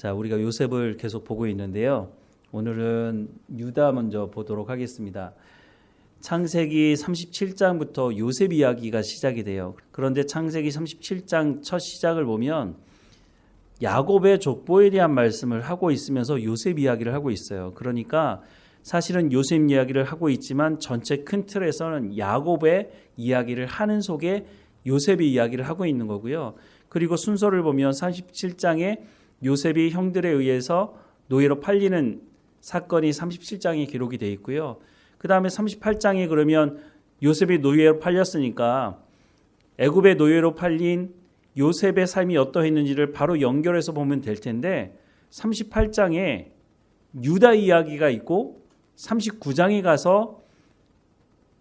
자, 우리가 요셉을 계속 보고 있는데요. 오늘은 유다 먼저 보도록 하겠습니다. 창세기 37장부터 요셉 이야기가 시작이 돼요. 그런데 창세기 37장 첫 시작을 보면 야곱의 족보에 대한 말씀을 하고 있으면서 요셉 이야기를 하고 있어요. 그러니까 사실은 요셉 이야기를 하고 있지만 전체 큰 틀에서는 야곱의 이야기를 하는 속에 요셉의 이야기를 하고 있는 거고요. 그리고 순서를 보면 37장에 요셉이 형들에 의해서 노예로 팔리는 사건이 37장에 기록이 되어 있고요. 그 다음에 38장에 그러면 요셉이 노예로 팔렸으니까 애굽의 노예로 팔린 요셉의 삶이 어떠했는지를 바로 연결해서 보면 될 텐데 38장에 유다 이야기가 있고 39장에 가서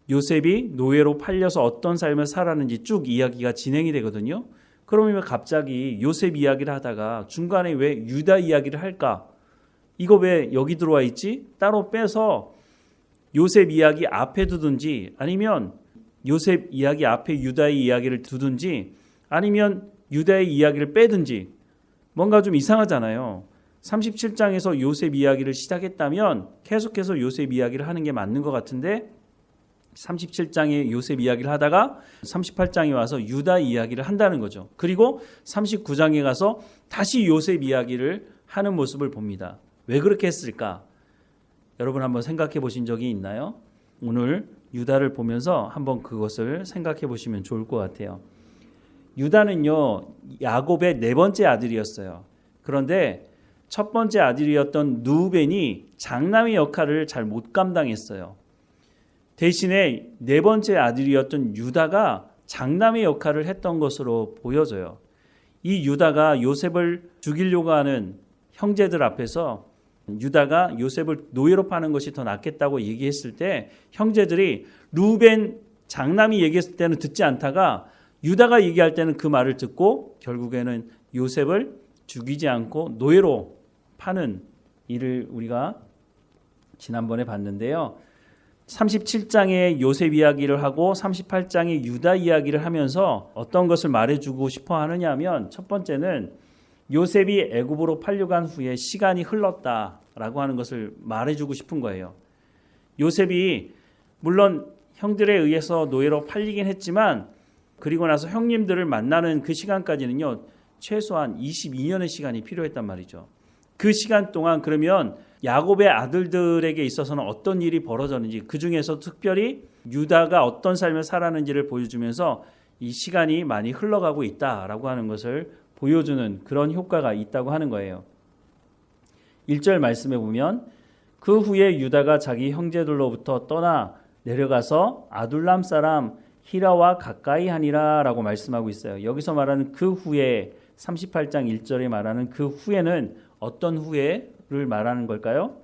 요셉이 노예로 팔려서 어떤 삶을 살았는지 쭉 이야기가 진행이 되거든요. 그러면 갑자기 요셉 이야기를 하다가 중간에 왜 유다 이야기를 할까? 이거 왜 여기 들어와 있지? 따로 빼서 요셉 이야기 앞에 두든지 아니면 요셉 이야기 앞에 유다의 이야기를 두든지 아니면 유다의 이야기를 빼든지 뭔가 좀 이상하잖아요. 37장에서 요셉 이야기를 시작했다면 계속해서 요셉 이야기를 하는 게 맞는 것 같은데 37장에 요셉 이야기를 하다가 38장에 와서 유다 이야기를 한다는 거죠. 그리고 39장에 가서 다시 요셉 이야기를 하는 모습을 봅니다. 왜 그렇게 했을까? 여러분 한번 생각해 보신 적이 있나요? 오늘 유다를 보면서 한번 그것을 생각해 보시면 좋을 것 같아요. 유다는요, 야곱의 네 번째 아들이었어요. 그런데 첫 번째 아들이었던 누벤이 장남의 역할을 잘 못 감당했어요. 대신에 네 번째 아들이었던 유다가 장남의 역할을 했던 것으로 보여져요. 이 유다가 요셉을 죽이려고 하는 형제들 앞에서 유다가 요셉을 노예로 파는 것이 더 낫겠다고 얘기했을 때 형제들이 루벤 장남이 얘기했을 때는 듣지 않다가 유다가 얘기할 때는 그 말을 듣고 결국에는 요셉을 죽이지 않고 노예로 파는 일을 우리가 지난번에 봤는데요. 37장에 요셉 이야기를 하고 38장에 유다 이야기를 하면서 어떤 것을 말해주고 싶어 하느냐 하면 첫 번째는 요셉이 애굽으로 팔려간 후에 시간이 흘렀다라고 하는 것을 말해주고 싶은 거예요. 요셉이 물론 형들에 의해서 노예로 팔리긴 했지만 그리고 나서 형님들을 만나는 그 시간까지는요. 최소한 22년의 시간이 필요했단 말이죠. 그 시간 동안 그러면 야곱의 아들들에게 있어서는 어떤 일이 벌어졌는지 그 중에서 특별히 유다가 어떤 삶을 살았는지를 보여주면서 이 시간이 많이 흘러가고 있다라고 하는 것을 보여주는 그런 효과가 있다고 하는 거예요. 1절 말씀에 보면 그 후에 유다가 자기 형제들로부터 떠나 내려가서 아둘람 사람 히라와 가까이 하니라 라고 말씀하고 있어요. 여기서 말하는 그 후에 38장 1절에 말하는 그 후에는 어떤 후에를 말하는 걸까요?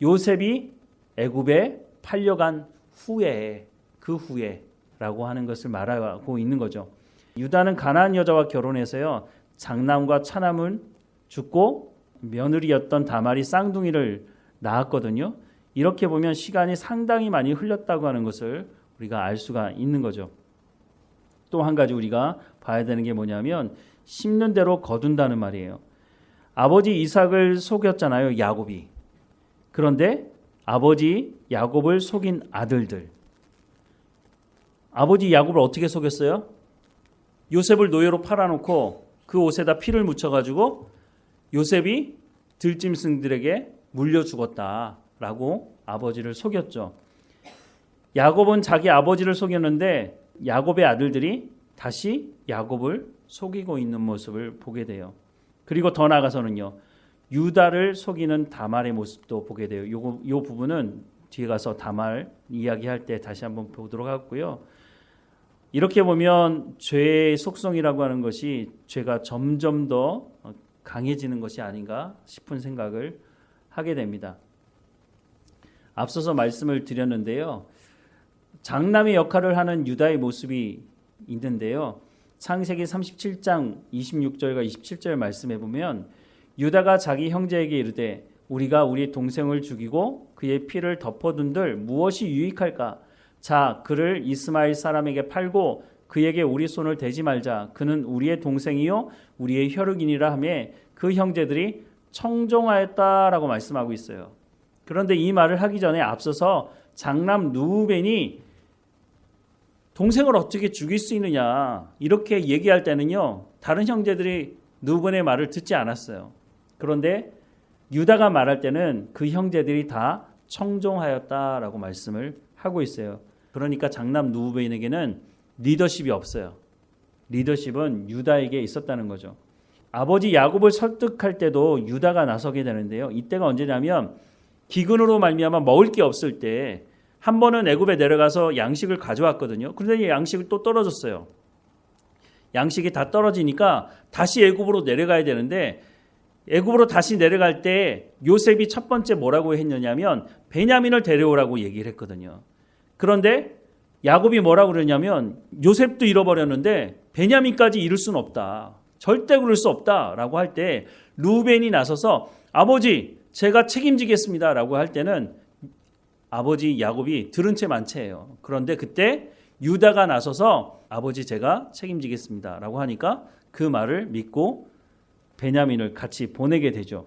요셉이 애굽에 팔려간 후에 그 후에라고 하는 것을 말하고 있는 거죠. 유다는 가나안 여자와 결혼해서요. 장남과 차남은 죽고 며느리였던 다말이 쌍둥이를 낳았거든요. 이렇게 보면 시간이 상당히 많이 흘렸다고 하는 것을 우리가 알 수가 있는 거죠. 또 한 가지 우리가 봐야 되는 게 뭐냐면 심는 대로 거둔다는 말이에요. 아버지 이삭을 속였잖아요, 야곱이. 그런데 아버지 야곱을 속인 아들들. 아버지 야곱을 어떻게 속였어요? 요셉을 노예로 팔아놓고 그 옷에다 피를 묻혀가지고 요셉이 들짐승들에게 물려 죽었다라고 아버지를 속였죠. 야곱은 자기 아버지를 속였는데 야곱의 아들들이 다시 야곱을 속이고 있는 모습을 보게 돼요. 그리고 더 나아가서는요. 유다를 속이는 다말의 모습도 보게 돼요. 이 부분은 뒤에 가서 다말 이야기할 때 다시 한번 보도록 하고요. 이렇게 보면 죄의 속성이라고 하는 것이 죄가 점점 더 강해지는 것이 아닌가 싶은 생각을 하게 됩니다. 앞서서 말씀을 드렸는데요. 장남의 역할을 하는 유다의 모습이 있는데요. 창세기 37장 26절과 27절 말씀해 보면 유다가 자기 형제에게 이르되 우리가 우리 동생을 죽이고 그의 피를 덮어둔들 무엇이 유익할까? 자, 그를 이스마엘 사람에게 팔고 그에게 우리 손을 대지 말자. 그는 우리의 동생이요 우리의 혈육이니라 하매 그 형제들이 청종하였다라고 말씀하고 있어요. 그런데 이 말을 하기 전에 앞서서 장남 루벤이 동생을 어떻게 죽일 수 있느냐 이렇게 얘기할 때는요, 다른 형제들이 루벤의 말을 듣지 않았어요. 그런데 유다가 말할 때는 그 형제들이 다 청종하였다라고 말씀을 하고 있어요. 그러니까 장남 루벤에게는 리더십이 없어요. 리더십은 유다에게 있었다는 거죠. 아버지 야곱을 설득할 때도 유다가 나서게 되는데요. 이때가 언제냐면 기근으로 말미암아 먹을 게 없을 때 한 번은 애굽에 내려가서 양식을 가져왔거든요. 그런데 양식이 또 떨어졌어요. 양식이 다 떨어지니까 다시 애굽으로 내려가야 되는데 애굽으로 다시 내려갈 때 요셉이 첫 번째 뭐라고 했느냐면 베냐민을 데려오라고 얘기를 했거든요. 그런데 야곱이 뭐라고 그러냐면 요셉도 잃어버렸는데 베냐민까지 잃을 수는 없다. 절대 그럴 수 없다라고 할 때 루벤이 나서서 아버지 제가 책임지겠습니다라고 할 때는 아버지 야곱이 들은 채 만채예요. 그런데 그때 유다가 나서서 아버지 제가 책임지겠습니다라고 하니까 그 말을 믿고 베냐민을 같이 보내게 되죠.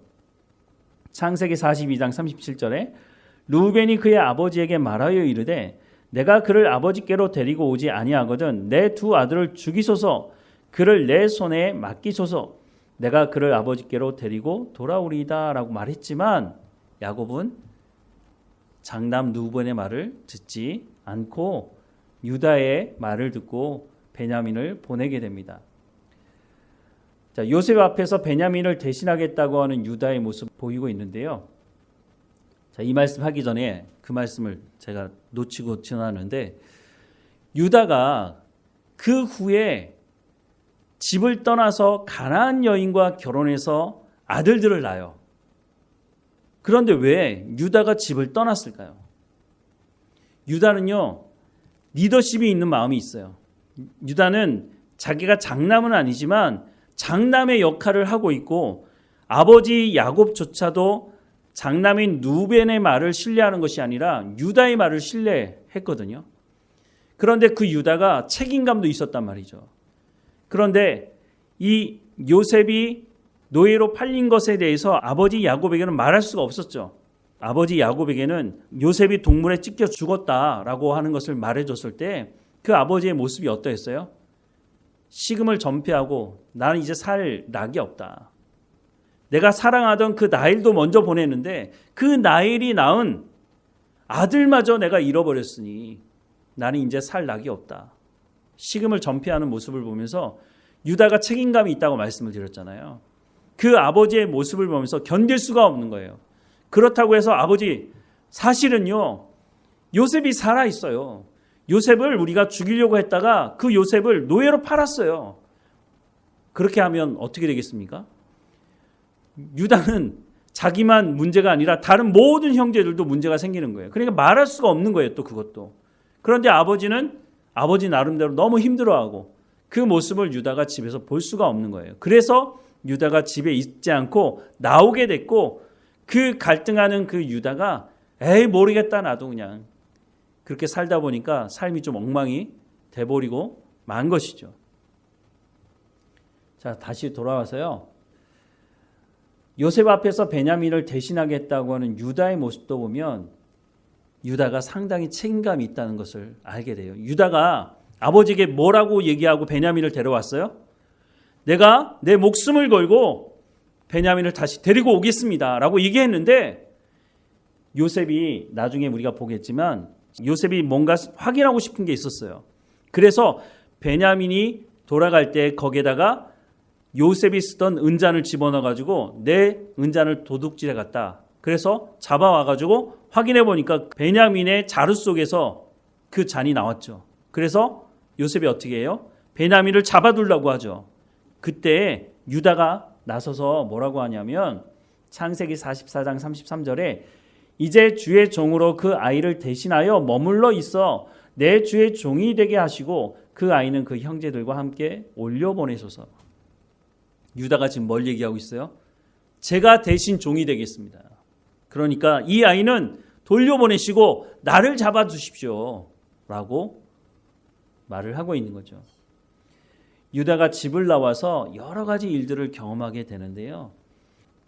창세기 42장 37절에 루벤이 그의 아버지에게 말하여 이르되 내가 그를 아버지께로 데리고 오지 아니하거든 내 두 아들을 죽이소서 그를 내 손에 맡기소서 내가 그를 아버지께로 데리고 돌아오리이다 라고 말했지만 야곱은 장남 루벤의 말을 듣지 않고 유다의 말을 듣고 베냐민을 보내게 됩니다. 자, 요셉 앞에서 베냐민을 대신하겠다고 하는 유다의 모습 보이고 있는데요. 자, 이 말씀 하기 전에 그 말씀을 제가 놓치고 지나갔는데 유다가 그 후에 집을 떠나서 가나안 여인과 결혼해서 아들들을 낳아요. 그런데 왜 유다가 집을 떠났을까요? 유다는요, 리더십이 있는 마음이 있어요. 유다는 자기가 장남은 아니지만 장남의 역할을 하고 있고 아버지 야곱조차도 장남인 루벤의 말을 신뢰하는 것이 아니라 유다의 말을 신뢰했거든요. 그런데 그 유다가 책임감도 있었단 말이죠. 그런데 이 요셉이 노예로 팔린 것에 대해서 아버지 야곱에게는 말할 수가 없었죠. 아버지 야곱에게는 요셉이 동물에 찢겨 죽었다라고 하는 것을 말해줬을 때 그 아버지의 모습이 어떠했어요? 식음을 전폐하고 나는 이제 살 낙이 없다. 내가 사랑하던 그 나일도 먼저 보냈는데 그 나일이 낳은 아들마저 내가 잃어버렸으니 나는 이제 살 낙이 없다. 식음을 전폐하는 모습을 보면서 유다가 책임감이 있다고 말씀을 드렸잖아요. 그 아버지의 모습을 보면서 견딜 수가 없는 거예요. 그렇다고 해서 아버지 사실은요 요셉이 살아있어요. 요셉을 우리가 죽이려고 했다가 그 요셉을 노예로 팔았어요. 그렇게 하면 어떻게 되겠습니까? 유다는 자기만 문제가 아니라 다른 모든 형제들도 문제가 생기는 거예요. 그러니까 말할 수가 없는 거예요. 또 그것도. 그런데 아버지는 아버지 나름대로 너무 힘들어하고 그 모습을 유다가 집에서 볼 수가 없는 거예요. 그래서 유다가 집에 있지 않고 나오게 됐고 그 갈등하는 그 유다가 에이 모르겠다 나도 그냥 그렇게 살다 보니까 삶이 좀 엉망이 돼버리고 만 것이죠. 자, 다시 돌아와서요. 요셉 앞에서 베냐민을 대신하겠다고 하는 유다의 모습도 보면 유다가 상당히 책임감이 있다는 것을 알게 돼요. 유다가 아버지에게 뭐라고 얘기하고 베냐민을 데려왔어요? 내가 내 목숨을 걸고 베냐민을 다시 데리고 오겠습니다 라고 얘기했는데 요셉이 나중에 우리가 보겠지만 요셉이 뭔가 확인하고 싶은 게 있었어요. 그래서 베냐민이 돌아갈 때 거기에다가 요셉이 쓰던 은잔을 집어넣어가지고 내 은잔을 도둑질해 갔다. 그래서 잡아와가지고 확인해 보니까 베냐민의 자루 속에서 그 잔이 나왔죠. 그래서 요셉이 어떻게 해요? 베냐민을 잡아두려고 하죠. 그때 유다가 나서서 뭐라고 하냐면 창세기 44장 33절에 이제 주의 종으로 그 아이를 대신하여 머물러 있어 내 주의 종이 되게 하시고 그 아이는 그 형제들과 함께 올려보내소서. 유다가 지금 뭘 얘기하고 있어요? 제가 대신 종이 되겠습니다. 그러니까 이 아이는 돌려보내시고 나를 잡아주십시오 라고 말을 하고 있는 거죠. 유다가 집을 나와서 여러 가지 일들을 경험하게 되는데요.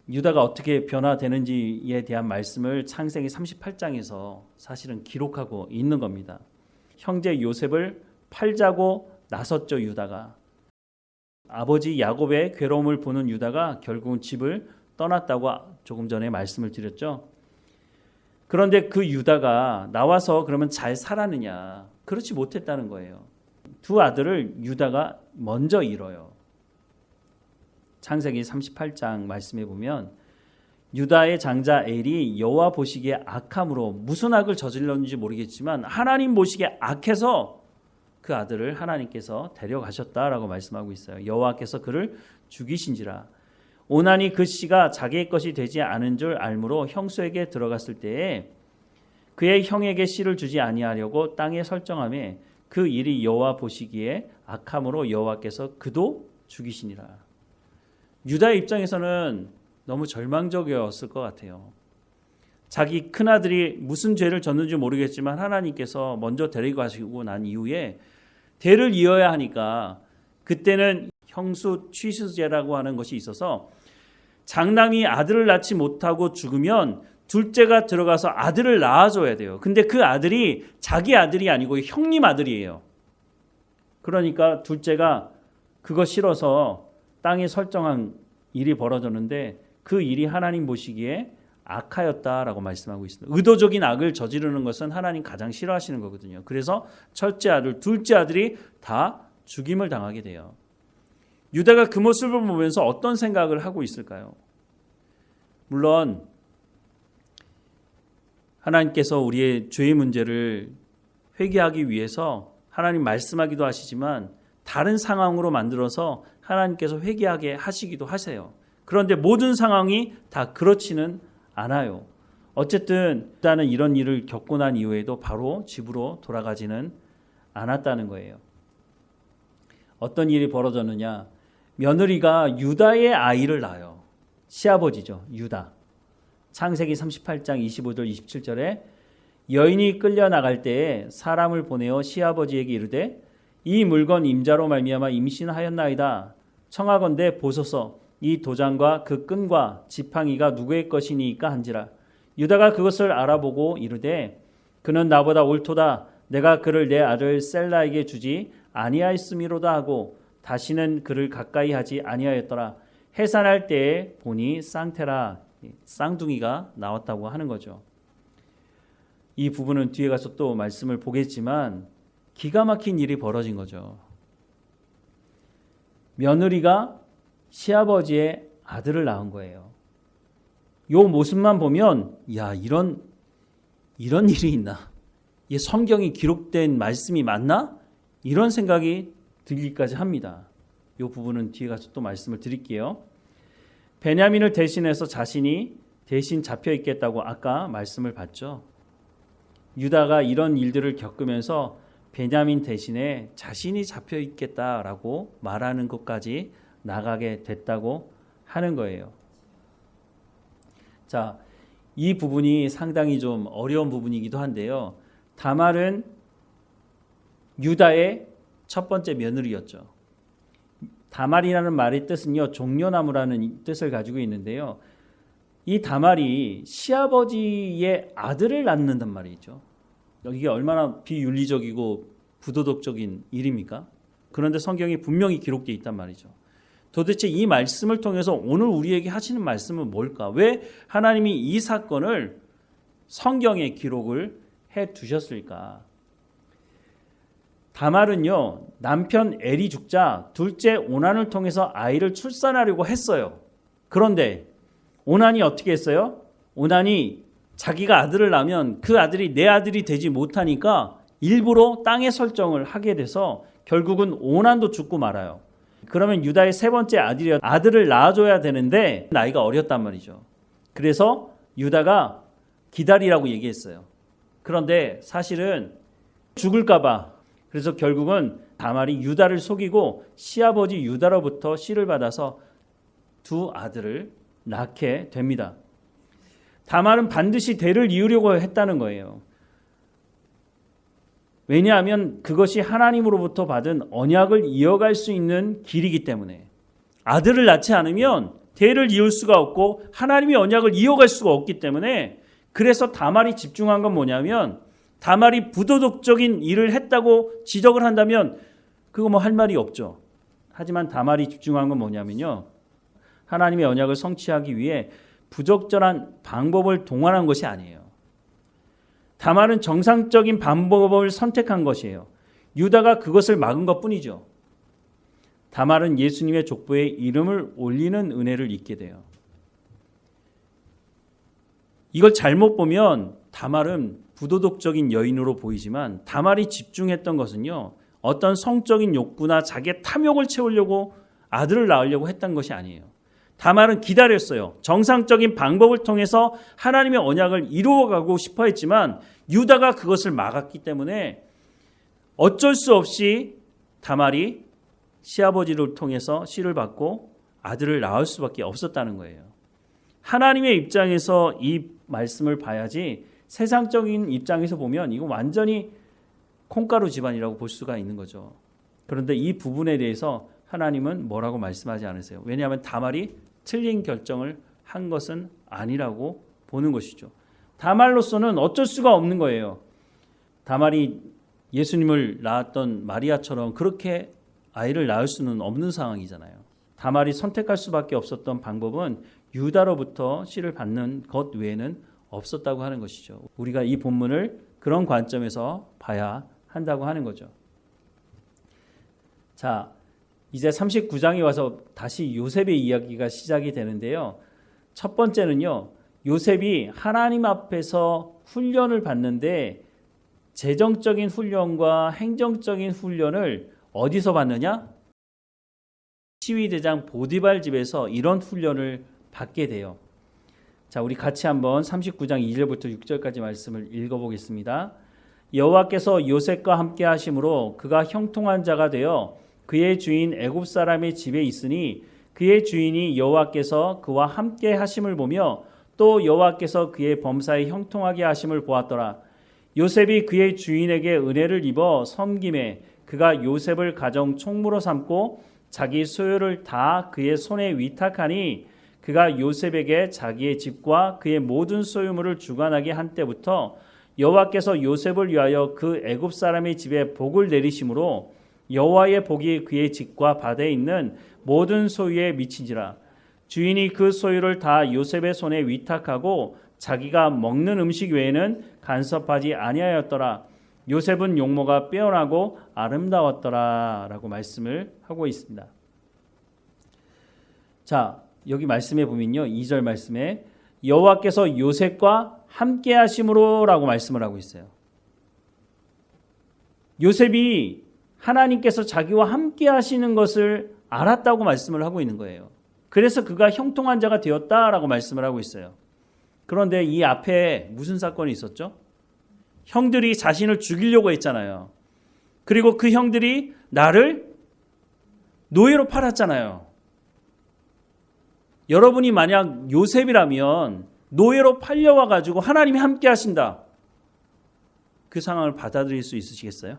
유다가 어떻게 변화되는지에 대한 말씀을 창세기 38장에서 사실은 기록하고 있는 겁니다. 형제 요셉을 팔자고 나섰죠. 유다가. 아버지 야곱의 괴로움을 보는 유다가 결국은 집을 떠났다고 조금 전에 말씀을 드렸죠. 그런데 그 유다가 나와서 그러면 잘 살았느냐? 그렇지 못했다는 거예요. 두 아들을 유다가 먼저 잃어요. 창세기 38장 말씀해 보면 유다의 장자 엘이 여호와 보시기에 악함으로 무슨 악을 저질렀는지 모르겠지만 하나님 보시기에 악해서 그 아들을 하나님께서 데려가셨다라고 말씀하고 있어요. 여호와께서 그를 죽이신지라. 오난이 그 씨가 자기의 것이 되지 않은 줄 알므로 형수에게 들어갔을 때에 그의 형에게 씨를 주지 아니하려고 땅에 설정하며 그 일이 여호와 보시기에 악함으로 여호와께서 그도 죽이시니라. 유다의 입장에서는 너무 절망적이었을 것 같아요. 자기 큰아들이 무슨 죄를 졌는지 모르겠지만 하나님께서 먼저 데리고 가시고 난 이후에 대를 이어야 하니까 그때는 형수 취수제라고 하는 것이 있어서 장남이 아들을 낳지 못하고 죽으면 둘째가 들어가서 아들을 낳아줘야 돼요. 근데 그 아들이 자기 아들이 아니고 형님 아들이에요. 그러니까 둘째가 그거 싫어서 땅에 설정한 일이 벌어졌는데 그 일이 하나님 보시기에 악하였다라고 말씀하고 있습니다. 의도적인 악을 저지르는 것은 하나님 가장 싫어하시는 거거든요. 그래서 첫째 아들, 둘째 아들이 다 죽임을 당하게 돼요. 유다가 그 모습을 보면서 어떤 생각을 하고 있을까요? 물론 하나님께서 우리의 죄의 문제를 회개하기 위해서 하나님 말씀하기도 하시지만 다른 상황으로 만들어서 하나님께서 회개하게 하시기도 하세요. 그런데 모든 상황이 다 그렇지는 않아요. 어쨌든 유다는 이런 일을 겪고 난 이후에도 바로 집으로 돌아가지는 않았다는 거예요. 어떤 일이 벌어졌느냐? 며느리가 유다의 아이를 낳아요. 시아버지죠. 유다. 창세기 38장 25절 27절에 여인이 끌려나갈 때에 사람을 보내어 시아버지에게 이르되 이 물건 임자로 말미암아 임신하였나이다. 청하건대 보소서 이 도장과 그 끈과 지팡이가 누구의 것이니까 한지라. 유다가 그것을 알아보고 이르되 그는 나보다 옳도다. 내가 그를 내 아들 셀라에게 주지 아니하였음이로다 하고 다시는 그를 가까이 하지 아니하였더라. 해산할 때에 보니 쌍태라, 쌍둥이가 나왔다고 하는 거죠. 이 부분은 뒤에 가서 또 말씀을 보겠지만 기가 막힌 일이 벌어진 거죠. 며느리가 시아버지의 아들을 낳은 거예요. 요 모습만 보면 야 이런 일이 있나? 이 성경이 기록된 말씀이 맞나? 이런 생각이 들기까지 합니다. 이 부분은 뒤에 가서 또 말씀을 드릴게요. 베냐민을 대신해서 자신이 대신 잡혀 있겠다고 아까 말씀을 봤죠. 유다가 이런 일들을 겪으면서 베냐민 대신에 자신이 잡혀 있겠다라고 말하는 것까지 나가게 됐다고 하는 거예요. 자, 이 부분이 상당히 좀 어려운 부분이기도 한데요. 다말은 유다의 첫 번째 며느리였죠. 다말이라는 말의 뜻은요, 종려나무라는 뜻을 가지고 있는데요. 이 다말이 시아버지의 아들을 낳는단 말이죠. 이게 얼마나 비윤리적이고 부도덕적인 일입니까? 그런데 성경이 분명히 기록되어 있단 말이죠. 도대체 이 말씀을 통해서 오늘 우리에게 하시는 말씀은 뭘까? 왜 하나님이 이 사건을 성경에 기록을 해 두셨을까? 다말은요, 남편 엘이 죽자 둘째 오난을 통해서 아이를 출산하려고 했어요. 그런데 오난이 어떻게 했어요? 오난이 자기가 아들을 낳으면 그 아들이 내 아들이 되지 못하니까 일부러 땅에 설정을 하게 돼서 결국은 오난도 죽고 말아요. 그러면 유다의 세 번째 아들을 낳아줘야 되는데 나이가 어렸단 말이죠. 그래서 유다가 기다리라고 얘기했어요. 그런데 사실은 죽을까 봐. 그래서 결국은 다말이 유다를 속이고 시아버지 유다로부터 씨를 받아서 두 아들을 낳게 됩니다. 다말은 반드시 대를 이으려고 했다는 거예요. 왜냐하면 그것이 하나님으로부터 받은 언약을 이어갈 수 있는 길이기 때문에 아들을 낳지 않으면 대를 이을 수가 없고 하나님의 언약을 이어갈 수가 없기 때문에, 그래서 다말이 집중한 건 뭐냐면, 다말이 부도덕적인 일을 했다고 지적을 한다면 그거 뭐 할 말이 없죠. 하지만 다말이 집중한 건 뭐냐면요, 하나님의 언약을 성취하기 위해 부적절한 방법을 동원한 것이 아니에요. 다말은 정상적인 방법을 선택한 것이에요. 유다가 그것을 막은 것뿐이죠. 다말은 예수님의 족보에 이름을 올리는 은혜를 잊게 돼요. 이걸 잘못 보면 다말은 부도덕적인 여인으로 보이지만, 다말이 집중했던 것은요, 어떤 성적인 욕구나 자기의 탐욕을 채우려고 아들을 낳으려고 했던 것이 아니에요. 다말은 기다렸어요. 정상적인 방법을 통해서 하나님의 언약을 이루어가고 싶어 했지만 유다가 그것을 막았기 때문에 어쩔 수 없이 다말이 시아버지를 통해서 씨를 받고 아들을 낳을 수밖에 없었다는 거예요. 하나님의 입장에서 이 말씀을 봐야지, 세상적인 입장에서 보면 이거 완전히 콩가루 집안이라고 볼 수가 있는 거죠. 그런데 이 부분에 대해서 하나님은 뭐라고 말씀하지 않으세요. 왜냐하면 다말이 틀린 결정을 한 것은 아니라고 보는 것이죠. 다말로서는 어쩔 수가 없는 거예요. 다말이 예수님을 낳았던 마리아처럼 그렇게 아이를 낳을 수는 없는 상황이잖아요. 다말이 선택할 수밖에 없었던 방법은 유다로부터 씨를 받는 것 외에는 없었다고 하는 것이죠. 우리가 이 본문을 그런 관점에서 봐야 한다고 하는 거죠. 자, 이제 39장에 와서 다시 요셉의 이야기가 시작이 되는데요. 첫 번째는요, 요셉이 하나님 앞에서 훈련을 받는데 재정적인 훈련과 행정적인 훈련을 어디서 받느냐? 시위대장 보디발 집에서 이런 훈련을 받게 돼요. 자, 우리 같이 한번 39장 2절부터 6절까지 말씀을 읽어보겠습니다. 여호와께서 요셉과 함께 하심으로 그가 형통한 자가 되어 그의 주인 애굽 사람의 집에 있으니 그의 주인이 여호와께서 그와 함께 하심을 보며 또 여호와께서 그의 범사에 형통하게 하심을 보았더라. 요셉이 그의 주인에게 은혜를 입어 섬김에 그가 요셉을 가정 총무로 삼고 자기 소유를 다 그의 손에 위탁하니 그가 요셉에게 자기의 집과 그의 모든 소유물을 주관하게 한 때부터 여호와께서 요셉을 위하여 그 애굽 사람의 집에 복을 내리심으로 여호와의 복이 그의 집과 밭에 있는 모든 소유에 미치지라. 주인이 그 소유를 다 요셉의 손에 위탁하고 자기가 먹는 음식 외에는 간섭하지 아니하였더라. 요셉은 용모가 빼어나고 아름다웠더라 라고 말씀을 하고 있습니다. 자, 여기 말씀해 보면요, 2절 말씀에 여호와께서 요셉과 함께 하심으로 라고 말씀을 하고 있어요. 요셉이 하나님께서 자기와 함께 하시는 것을 알았다고 말씀을 하고 있는 거예요. 그래서 그가 형통한 자가 되었다라고 말씀을 하고 있어요. 그런데 이 앞에 무슨 사건이 있었죠? 형들이 자신을 죽이려고 했잖아요. 그리고 그 형들이 나를 노예로 팔았잖아요. 여러분이 만약 요셉이라면 노예로 팔려와 가지고 하나님이 함께 하신다, 그 상황을 받아들일 수 있으시겠어요?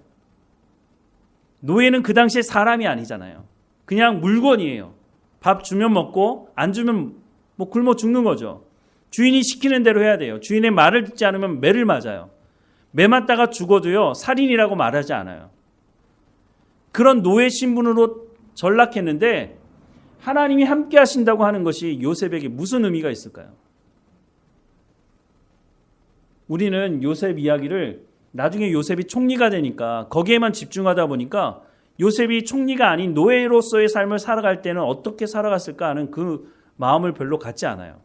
노예는 그 당시에 사람이 아니잖아요. 그냥 물건이에요. 밥 주면 먹고 안 주면 뭐 굶어 죽는 거죠. 주인이 시키는 대로 해야 돼요. 주인의 말을 듣지 않으면 매를 맞아요. 매 맞다가 죽어도요, 살인이라고 말하지 않아요. 그런 노예 신분으로 전락했는데 하나님이 함께 하신다고 하는 것이 요셉에게 무슨 의미가 있을까요? 우리는 요셉 이야기를 나중에 요셉이 총리가 되니까 거기에만 집중하다 보니까 요셉이 총리가 아닌 노예로서의 삶을 살아갈 때는 어떻게 살아갔을까 하는 그 마음을 별로 갖지 않아요.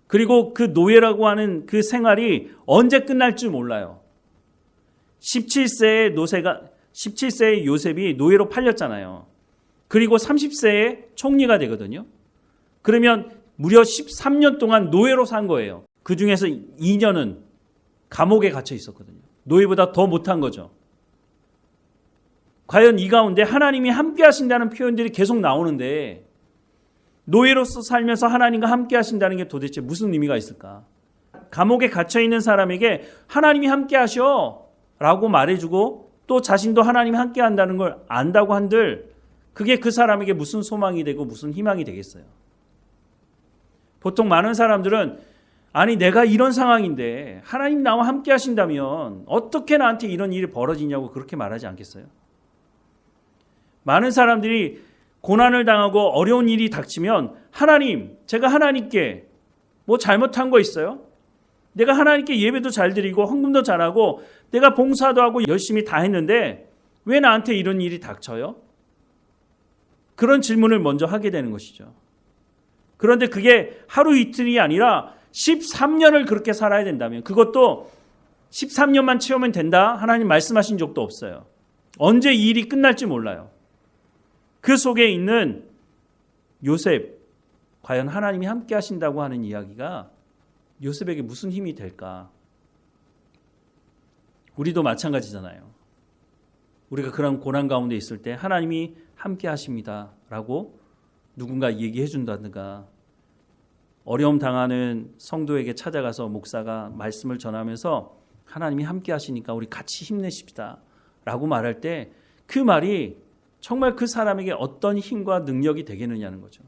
그리고 그 노예라고 하는 그 생활이 언제 끝날 줄 몰라요. 17세의 요셉이 노예로 팔렸잖아요. 그리고 30세에 총리가 되거든요. 그러면 무려 13년 동안 노예로 산 거예요. 그 중에서 2년은 감옥에 갇혀 있었거든요. 노예보다 더 못한 거죠. 과연 이 가운데 하나님이 함께 하신다는 표현들이 계속 나오는데 노예로서 살면서 하나님과 함께 하신다는 게 도대체 무슨 의미가 있을까? 감옥에 갇혀 있는 사람에게 하나님이 함께 하셔 라고 말해주고 또 자신도 하나님이 함께 한다는 걸 안다고 한들 그게 그 사람에게 무슨 소망이 되고 무슨 희망이 되겠어요? 보통 많은 사람들은 아니 내가 이런 상황인데 하나님 나와 함께 하신다면 어떻게 나한테 이런 일이 벌어지냐고 그렇게 말하지 않겠어요? 많은 사람들이 고난을 당하고 어려운 일이 닥치면 하나님, 제가 하나님께 뭐 잘못한 거 있어요? 내가 하나님께 예배도 잘 드리고 헌금도 잘하고 내가 봉사도 하고 열심히 다 했는데 왜 나한테 이런 일이 닥쳐요? 그런 질문을 먼저 하게 되는 것이죠. 그런데 그게 하루 이틀이 아니라 13년을 그렇게 살아야 된다면, 그것도 13년만 채우면 된다 하나님 말씀하신 적도 없어요. 언제 이 일이 끝날지 몰라요. 그 속에 있는 요셉, 과연 하나님이 함께 하신다고 하는 이야기가 요셉에게 무슨 힘이 될까? 우리도 마찬가지잖아요. 우리가 그런 고난 가운데 있을 때 하나님이 함께 하십니다 라고 누군가 얘기해 준다든가, 어려움 당하는 성도에게 찾아가서 목사가 말씀을 전하면서 하나님이 함께 하시니까 우리 같이 힘내십시다 라고 말할 때 그 말이 정말 그 사람에게 어떤 힘과 능력이 되겠느냐는 거죠.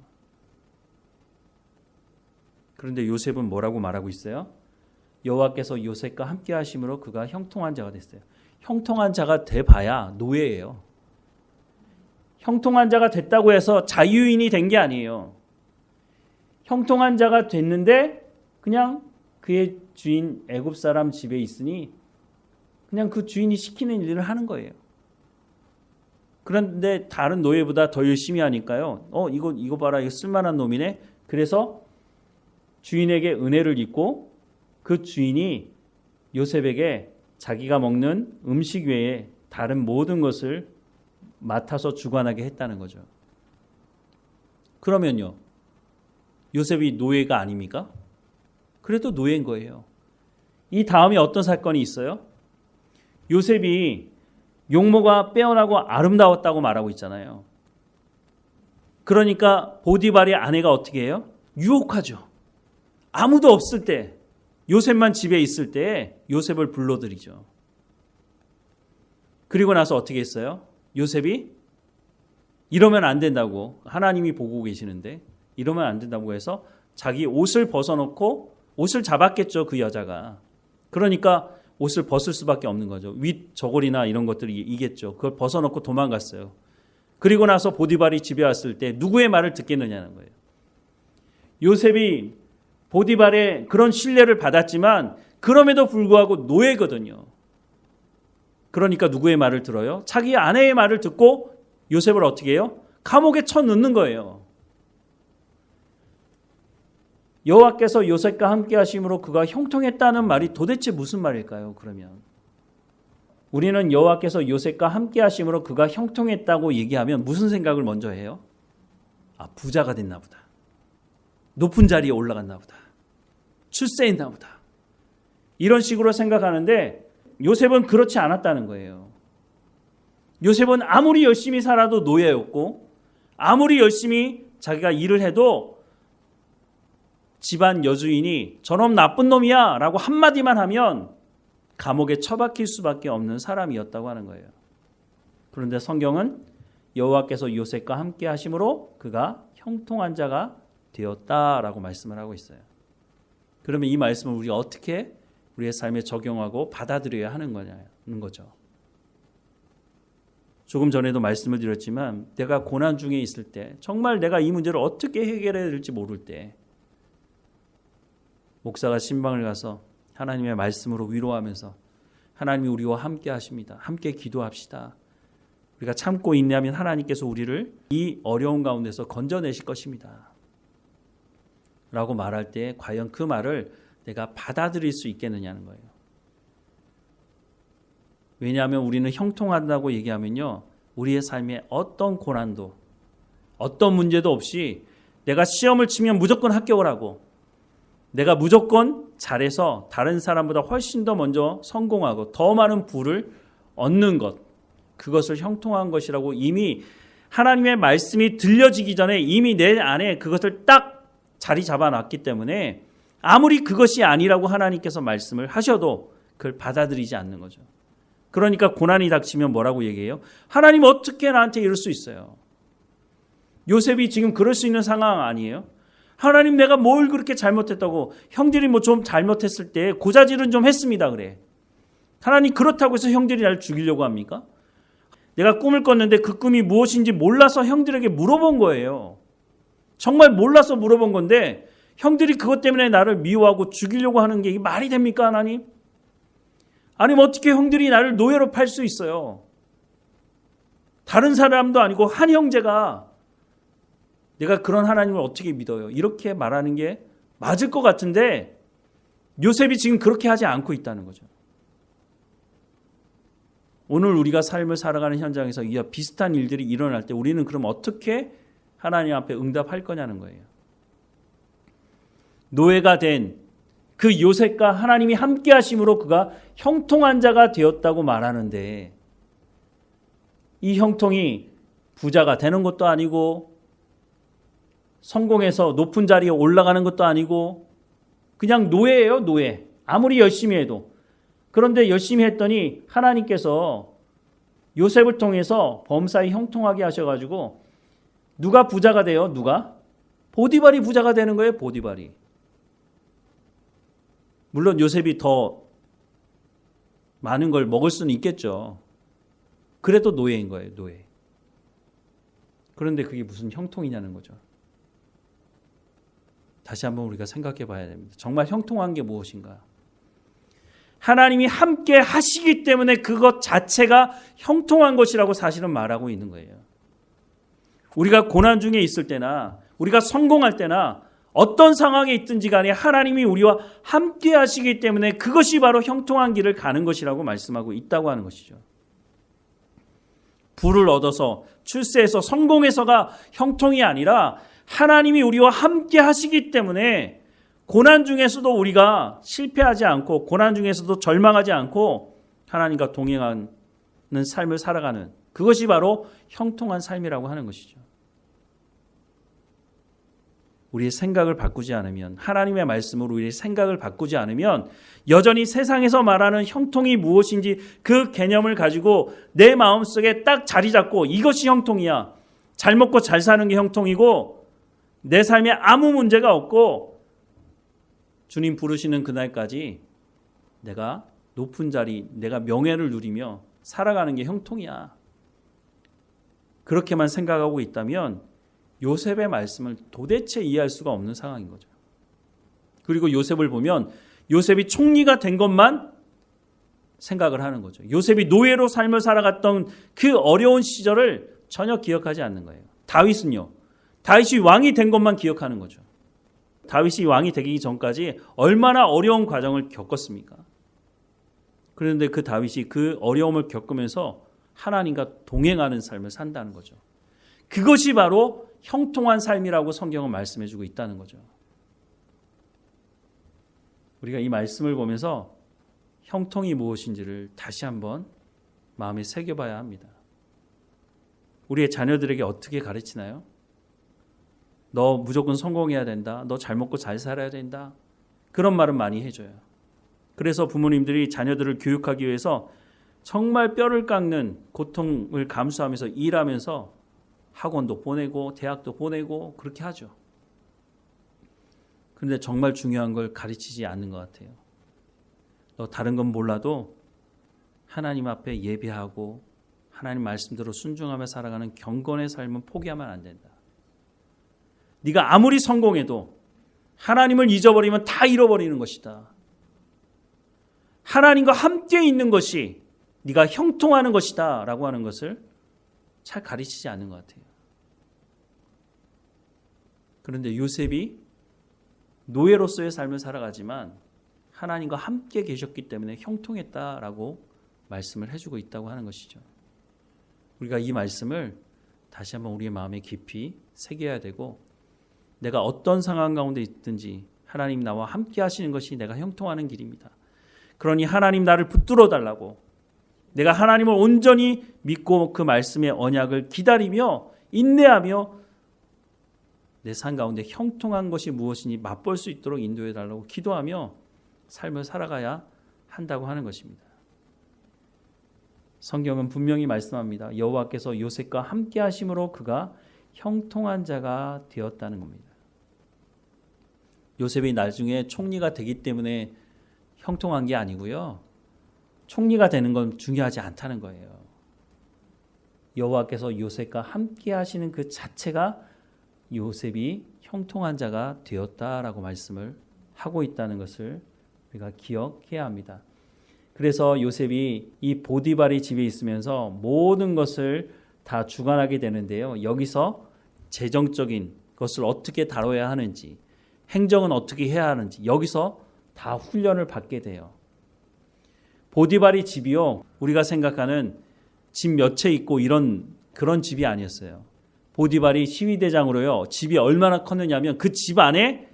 그런데 요셉은 뭐라고 말하고 있어요? 여호와께서 요셉과 함께 하심으로 그가 형통한 자가 됐어요. 형통한 자가 돼봐야 노예예요. 형통한 자가 됐다고 해서 자유인이 된 게 아니에요. 형통한 자가 됐는데 그냥 그의 주인 애굽 사람 집에 있으니 그냥 그 주인이 시키는 일을 하는 거예요. 그런데 다른 노예보다 더 열심히 하니까요. 이거 봐라, 이거 쓸만한 놈이네. 그래서 주인에게 은혜를 입고 그 주인이 요셉에게 자기가 먹는 음식 외에 다른 모든 것을 맡아서 주관하게 했다는 거죠. 그러면요, 요셉이 노예가 아닙니까? 그래도 노예인 거예요. 이 다음에 어떤 사건이 있어요? 요셉이 용모가 빼어나고 아름다웠다고 말하고 있잖아요. 그러니까 보디발의 아내가 어떻게 해요? 유혹하죠. 아무도 없을 때, 요셉만 집에 있을 때 요셉을 불러들이죠. 그리고 나서 어떻게 했어요? 요셉이 이러면 안 된다고, 하나님이 보고 계시는데 이러면 안 된다고 해서 자기 옷을 벗어놓고, 옷을 잡았겠죠, 그 여자가. 그러니까 옷을 벗을 수밖에 없는 거죠. 윗 저고리나 이런 것들이 이겠죠. 그걸 벗어놓고 도망갔어요. 그리고 나서 보디발이 집에 왔을 때 누구의 말을 듣겠느냐는 거예요. 요셉이 보디발의 그런 신뢰를 받았지만 그럼에도 불구하고 노예거든요. 그러니까 누구의 말을 들어요? 자기 아내의 말을 듣고 요셉을 어떻게 해요? 감옥에 쳐넣는 거예요. 여호와께서 요셉과 함께 하심으로 그가 형통했다는 말이 도대체 무슨 말일까요? 그러면 우리는 여호와께서 요셉과 함께 하심으로 그가 형통했다고 얘기하면 무슨 생각을 먼저 해요? 부자가 됐나 보다. 높은 자리에 올라갔나 보다. 출세했나 보다. 이런 식으로 생각하는데 요셉은 그렇지 않았다는 거예요. 요셉은 아무리 열심히 살아도 노예였고, 아무리 열심히 자기가 일을 해도 집안 여주인이 저놈 나쁜 놈이야 라고 한마디만 하면 감옥에 처박힐 수밖에 없는 사람이었다고 하는 거예요. 그런데 성경은 여호와께서 요셉과 함께 하심으로 그가 형통한 자가 되었다라고 말씀을 하고 있어요. 그러면 이 말씀을 우리가 어떻게 우리의 삶에 적용하고 받아들여야 하는 거냐는 거죠. 조금 전에도 말씀을 드렸지만 내가 고난 중에 있을 때, 정말 내가 이 문제를 어떻게 해결해야 될지 모를 때 목사가 신방을 가서 하나님의 말씀으로 위로하면서 하나님이 우리와 함께 하십니다. 함께 기도합시다. 우리가 참고 인내하면 하나님께서 우리를 이 어려운 가운데서 건져내실 것입니다. 라고 말할 때 과연 그 말을 내가 받아들일 수 있겠느냐는 거예요. 왜냐하면 우리는 형통한다고 얘기하면요, 우리의 삶에 어떤 고난도, 어떤 문제도 없이 내가 시험을 치면 무조건 합격을 하고, 내가 무조건 잘해서 다른 사람보다 훨씬 더 먼저 성공하고 더 많은 부를 얻는 것, 그것을 형통한 것이라고 이미 하나님의 말씀이 들려지기 전에 이미 내 안에 그것을 딱 자리 잡아놨기 때문에 아무리 그것이 아니라고 하나님께서 말씀을 하셔도 그걸 받아들이지 않는 거죠. 그러니까 고난이 닥치면 뭐라고 얘기해요? 하나님 어떻게 나한테 이럴 수 있어요? 요셉이 지금 그럴 수 있는 상황 아니에요? 하나님, 내가 뭘 그렇게 잘못했다고, 형들이 뭐 좀 잘못했을 때 고자질은 좀 했습니다 그래. 하나님, 그렇다고 해서 형들이 나를 죽이려고 합니까? 내가 꿈을 꿨는데 그 꿈이 무엇인지 몰라서 형들에게 물어본 거예요. 정말 몰라서 물어본 건데 형들이 그것 때문에 나를 미워하고 죽이려고 하는 게 이게 말이 됩니까, 하나님? 아니면 어떻게 형들이 나를 노예로 팔 수 있어요? 다른 사람도 아니고 한 형제가 내가 그런 하나님을 어떻게 믿어요? 이렇게 말하는 게 맞을 것 같은데 요셉이 지금 그렇게 하지 않고 있다는 거죠. 오늘 우리가 삶을 살아가는 현장에서 이와 비슷한 일들이 일어날 때 우리는 그럼 어떻게 하나님 앞에 응답할 거냐는 거예요. 노예가 된 그 요셉과 하나님이 함께 하심으로 그가 형통한 자가 되었다고 말하는데 이 형통이 부자가 되는 것도 아니고 성공해서 높은 자리에 올라가는 것도 아니고 그냥 노예예요, 노예. 아무리 열심히 해도. 그런데 열심히 했더니 하나님께서 요셉을 통해서 범사에 형통하게 하셔가지고 누가 부자가 돼요? 누가? 보디발이 부자가 되는 거예요, 보디발이. 물론 요셉이 더 많은 걸 먹을 수는 있겠죠. 그래도 노예인 거예요, 노예. 그런데 그게 무슨 형통이냐는 거죠. 다시 한번 우리가 생각해 봐야 됩니다. 정말 형통한 게 무엇인가? 하나님이 함께 하시기 때문에 그것 자체가 형통한 것이라고 사실은 말하고 있는 거예요. 우리가 고난 중에 있을 때나 우리가 성공할 때나 어떤 상황에 있든지 간에 하나님이 우리와 함께 하시기 때문에 그것이 바로 형통한 길을 가는 것이라고 말씀하고 있다고 하는 것이죠. 부를 얻어서 출세해서 성공해서가 형통이 아니라 하나님이 우리와 함께 하시기 때문에 고난 중에서도 우리가 실패하지 않고 고난 중에서도 절망하지 않고 하나님과 동행하는 삶을 살아가는 그것이 바로 형통한 삶이라고 하는 것이죠. 우리의 생각을 바꾸지 않으면 하나님의 말씀으로 우리의 생각을 바꾸지 않으면 여전히 세상에서 말하는 형통이 무엇인지 그 개념을 가지고 내 마음속에 딱 자리 잡고 이것이 형통이야. 잘 먹고 잘 사는 게 형통이고 내 삶에 아무 문제가 없고 주님 부르시는 그날까지 내가 높은 자리, 내가 명예를 누리며 살아가는 게 형통이야. 그렇게만 생각하고 있다면 요셉의 말씀을 도대체 이해할 수가 없는 상황인 거죠. 그리고 요셉을 보면 요셉이 총리가 된 것만 생각을 하는 거죠. 요셉이 노예로 삶을 살아갔던 그 어려운 시절을 전혀 기억하지 않는 거예요. 다윗은요. 다윗이 왕이 된 것만 기억하는 거죠. 다윗이 왕이 되기 전까지 얼마나 어려운 과정을 겪었습니까? 그런데 그 다윗이 그 어려움을 겪으면서 하나님과 동행하는 삶을 산다는 거죠. 그것이 바로 형통한 삶이라고 성경은 말씀해주고 있다는 거죠. 우리가 이 말씀을 보면서 형통이 무엇인지를 다시 한번 마음에 새겨봐야 합니다. 우리의 자녀들에게 어떻게 가르치나요? 너 무조건 성공해야 된다. 너 잘 먹고 잘 살아야 된다. 그런 말은 많이 해줘요. 그래서 부모님들이 자녀들을 교육하기 위해서 정말 뼈를 깎는 고통을 감수하면서 일하면서 학원도 보내고 대학도 보내고 그렇게 하죠. 그런데 정말 중요한 걸 가르치지 않는 것 같아요. 너 다른 건 몰라도 하나님 앞에 예배하고 하나님 말씀대로 순종하며 살아가는 경건의 삶은 포기하면 안 된다. 네가 아무리 성공해도 하나님을 잊어버리면 다 잃어버리는 것이다. 하나님과 함께 있는 것이 네가 형통하는 것이다 라고 하는 것을 잘 가르치지 않는 것 같아요. 그런데 요셉이 노예로서의 삶을 살아가지만 하나님과 함께 계셨기 때문에 형통했다라고 말씀을 해주고 있다고 하는 것이죠. 우리가 이 말씀을 다시 한번 우리의 마음에 깊이 새겨야 되고 내가 어떤 상황 가운데 있든지 하나님 나와 함께 하시는 것이 내가 형통하는 길입니다. 그러니 하나님 나를 붙들어 달라고 내가 하나님을 온전히 믿고 그 말씀의 언약을 기다리며 인내하며 내 삶 가운데 형통한 것이 무엇인지 맛볼 수 있도록 인도해 달라고 기도하며 삶을 살아가야 한다고 하는 것입니다. 성경은 분명히 말씀합니다. 여호와께서 요셉과 함께 하심으로 그가 형통한 자가 되었다는 겁니다. 요셉이 나중에 총리가 되기 때문에 형통한 게 아니고요. 총리가 되는 건 중요하지 않다는 거예요. 여호와께서 요셉과 함께 하시는 그 자체가 요셉이 형통한 자가 되었다라고 말씀을 하고 있다는 것을 우리가 기억해야 합니다. 그래서 요셉이 이 보디발의 집에 있으면서 모든 것을 다 주관하게 되는데요. 여기서 재정적인 것을 어떻게 다뤄야 하는지, 행정은 어떻게 해야 하는지 여기서 다 훈련을 받게 돼요. 보디발의 집이요, 우리가 생각하는 집 몇 채 있고 그런 집이 아니었어요. 보디발이 시위대장으로요, 집이 얼마나 컸느냐면 그 집 안에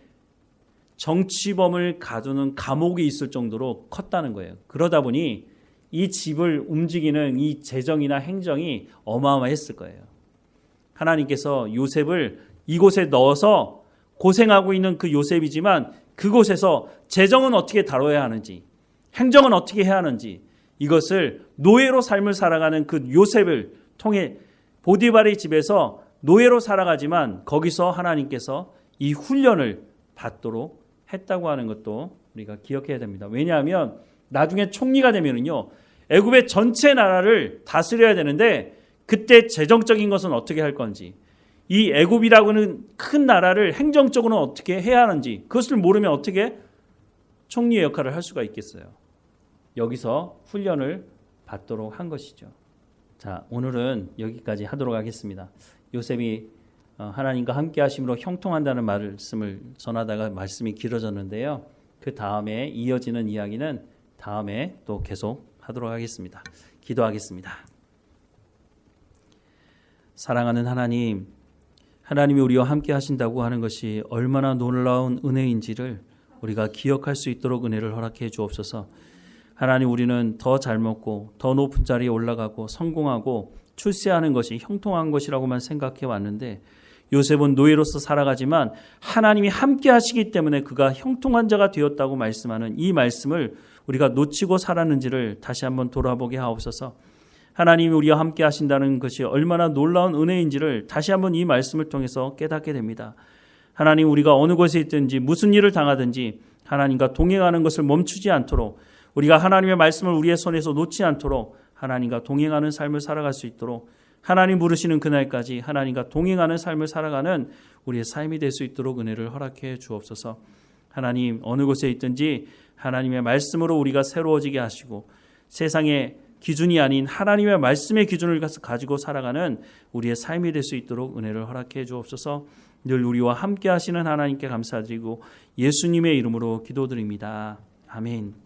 정치범을 가두는 감옥이 있을 정도로 컸다는 거예요. 그러다 보니 이 집을 움직이는 이 재정이나 행정이 어마어마했을 거예요. 하나님께서 요셉을 이곳에 넣어서 고생하고 있는 그 요셉이지만 그곳에서 재정은 어떻게 다뤄야 하는지, 행정은 어떻게 해야 하는지, 이것을 노예로 삶을 살아가는 그 요셉을 통해 보디발의 집에서 노예로 살아가지만 거기서 하나님께서 이 훈련을 받도록 했다고 하는 것도 우리가 기억해야 됩니다. 왜냐하면 나중에 총리가 되면은요, 애굽의 전체 나라를 다스려야 되는데 그때 재정적인 것은 어떻게 할 건지, 이 애굽이라고는 큰 나라를 행정적으로는 어떻게 해야 하는지 그것을 모르면 어떻게 총리의 역할을 할 수가 있겠어요. 여기서 훈련을 받도록 한 것이죠. 자, 오늘은 여기까지 하도록 하겠습니다. 요셉이 하나님과 함께 하심으로 형통한다는 말씀을 전하다가 말씀이 길어졌는데요. 그 다음에 이어지는 이야기는 다음에 또 계속 하도록 하겠습니다. 기도하겠습니다. 사랑하는 하나님, 하나님이 우리와 함께 하신다고 하는 것이 얼마나 놀라운 은혜인지를 우리가 기억할 수 있도록 은혜를 허락해 주옵소서. 하나님, 우리는 더 잘 먹고 더 높은 자리에 올라가고 성공하고 출세하는 것이 형통한 것이라고만 생각해 왔는데 요셉은 노예로서 살아가지만 하나님이 함께 하시기 때문에 그가 형통한 자가 되었다고 말씀하는 이 말씀을 우리가 놓치고 살았는지를 다시 한번 돌아보게 하옵소서. 하나님이 우리와 함께 하신다는 것이 얼마나 놀라운 은혜인지를 다시 한번 이 말씀을 통해서 깨닫게 됩니다. 하나님, 우리가 어느 곳에 있든지 무슨 일을 당하든지 하나님과 동행하는 것을 멈추지 않도록, 우리가 하나님의 말씀을 우리의 손에서 놓지 않도록 하나님과 동행하는 삶을 살아갈 수 있도록, 하나님 부르시는 그날까지 하나님과 동행하는 삶을 살아가는 우리의 삶이 될 수 있도록 은혜를 허락해 주옵소서. 하나님, 어느 곳에 있든지 하나님의 말씀으로 우리가 새로워지게 하시고 세상의 기준이 아닌 하나님의 말씀의 기준을 가지고 살아가는 우리의 삶이 될 수 있도록 은혜를 허락해 주옵소서. 늘 우리와 함께 하시는 하나님께 감사드리고 예수님의 이름으로 기도드립니다. 아멘.